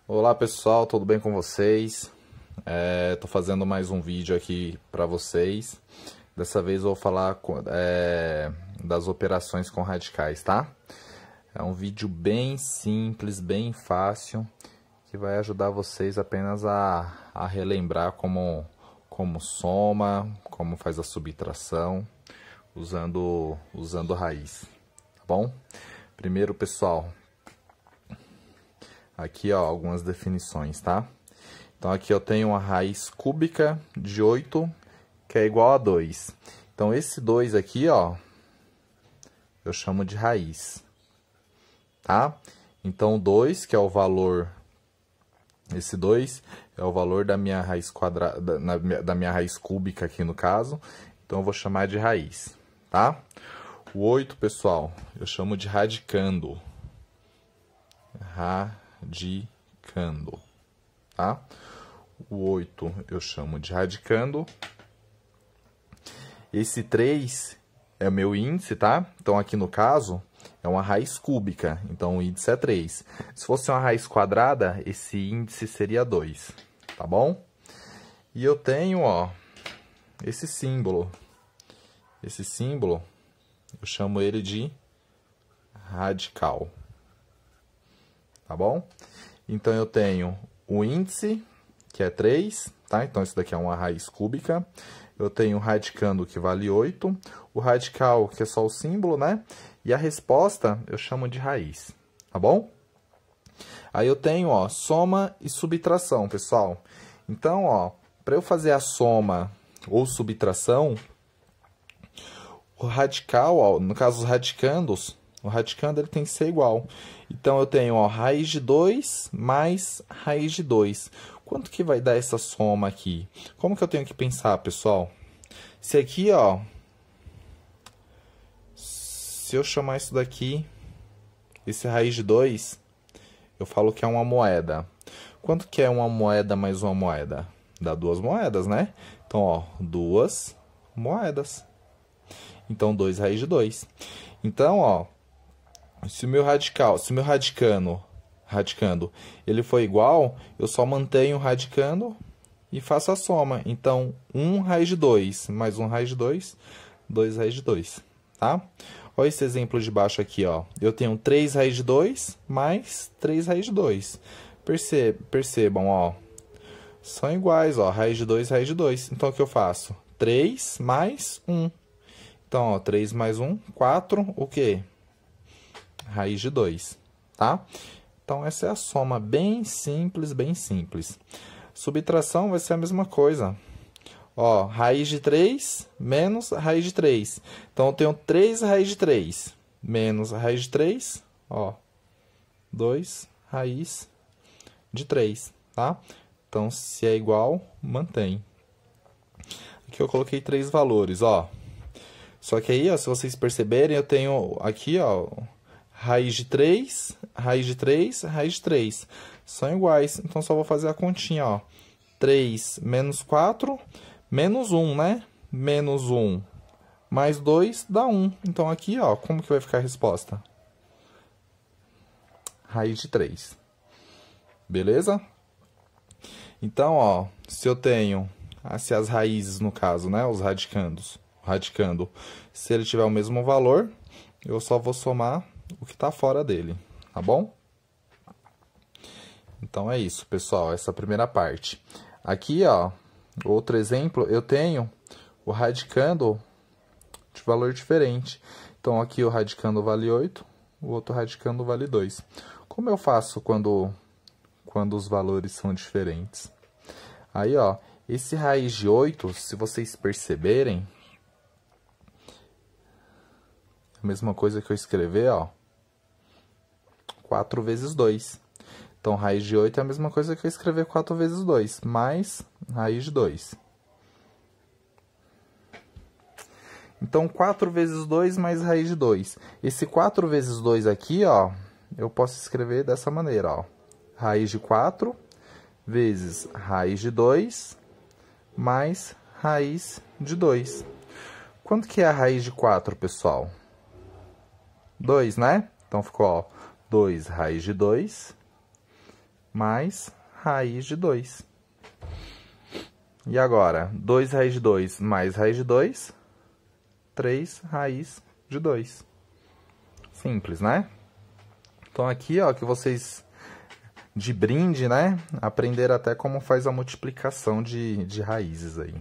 Olá pessoal, tudo bem com vocês? Tô fazendo mais um vídeo aqui para vocês. Dessa vez eu vou falar das operações com radicais, tá? É um vídeo bem simples, bem fácil, que vai ajudar vocês apenas a relembrar como soma, como faz a subtração, usando raiz, tá bom? Primeiro, pessoal, aqui, ó, algumas definições, tá? Então, aqui eu tenho uma raiz cúbica de 8, que é igual a 2. Então, esse 2 aqui, ó, eu chamo de raiz, tá? Então, 2, que é o valor... Esse 2 é o valor da minha raiz quadrada, da minha raiz cúbica aqui no caso. Então, eu vou chamar de raiz, tá? O 8, pessoal, eu chamo de radicando. Radicando, tá? O 8 eu chamo de radicando. Esse 3 é o meu índice, tá? Então, aqui no caso, é uma raiz cúbica. Então, o índice é 3. Se fosse uma raiz quadrada, esse índice seria 2, tá bom? E eu tenho, ó, esse símbolo. Esse símbolo, eu chamo ele de radical. Tá bom? Então, eu tenho o índice, que é 3, tá? Então, isso daqui é uma raiz cúbica. Eu tenho o radicando, que vale 8. O radical, que é só o símbolo, né? E a resposta, eu chamo de raiz, tá bom? Aí, eu tenho, ó, soma e subtração, pessoal. Então, ó, para eu fazer a soma ou subtração, o radical, ó, no caso, os radicandos... O radicando ele tem que ser igual. Então, eu tenho, ó, raiz de 2 mais raiz de 2. Quanto que vai dar essa soma aqui? Como que eu tenho que pensar, pessoal? Se aqui, ó... Se eu chamar isso daqui, esse raiz de 2, eu falo que é uma moeda. Quanto que é uma moeda mais uma moeda? Dá 2 moedas, né? Então, ó, 2 moedas. Então, 2 raiz de 2. Então, ó... Se o meu radicando, ele for igual, eu só mantenho o radicando e faço a soma. Então, 1 raiz de 2 mais 1 raiz de 2, 2 raiz de 2, tá? Olha esse exemplo de baixo aqui, ó. Eu tenho 3 raiz de 2 mais 3 raiz de 2. Percebam, ó. São iguais, ó. Raiz de 2, raiz de 2. Então, o que eu faço? 3 mais 1. Então, ó, 3 mais 1, 4, o quê? Raiz de 2, tá? Então, essa é a soma bem simples, bem simples. Subtração vai ser a mesma coisa. Ó, raiz de 3 menos raiz de 3. Então, eu tenho 3 raiz de 3 menos raiz de 3, ó, 2 raiz de 3, tá? Então, se é igual, mantém. Aqui eu coloquei 3 valores, ó. Só que aí, ó, se vocês perceberem, eu tenho aqui, ó... Raiz de 3, raiz de 3, raiz de 3. São iguais. Então, só vou fazer a continha, ó. 3 menos 4, menos 1, né? Menos 1 mais 2 dá 1. Então, aqui, ó, como que vai ficar a resposta? Raiz de 3. Beleza? Então, ó, se eu tenho... Se as raízes, no caso, né? Os radicandos. Radicando. Se ele tiver o mesmo valor, eu só vou somar o que está fora dele, tá bom? Então, é isso, pessoal, essa primeira parte. Aqui, ó, outro exemplo, eu tenho o radicando de valor diferente. Então, aqui o radicando vale 8, o outro radicando vale 2. Como eu faço quando os valores são diferentes? Aí, ó, esse raiz de 8, se vocês perceberem, a mesma coisa que eu escrever, ó, 4 vezes 2. Então, raiz de 8 é a mesma coisa que eu escrever 4 vezes 2, mais raiz de 2. Então, 4 vezes 2 mais raiz de 2. Esse 4 vezes 2 aqui, ó, eu posso escrever dessa maneira, ó. Raiz de 4 vezes raiz de 2 mais raiz de 2. Quanto que é a raiz de 4, pessoal? 2, né? Então, ficou, ó, 2 raiz de 2 mais raiz de 2. E agora, 2 raiz de 2 mais raiz de 2, 3 raiz de 2. Simples, né? Então, aqui, ó, que vocês, de brinde, né, aprenderam até como faz a multiplicação de raízes aí.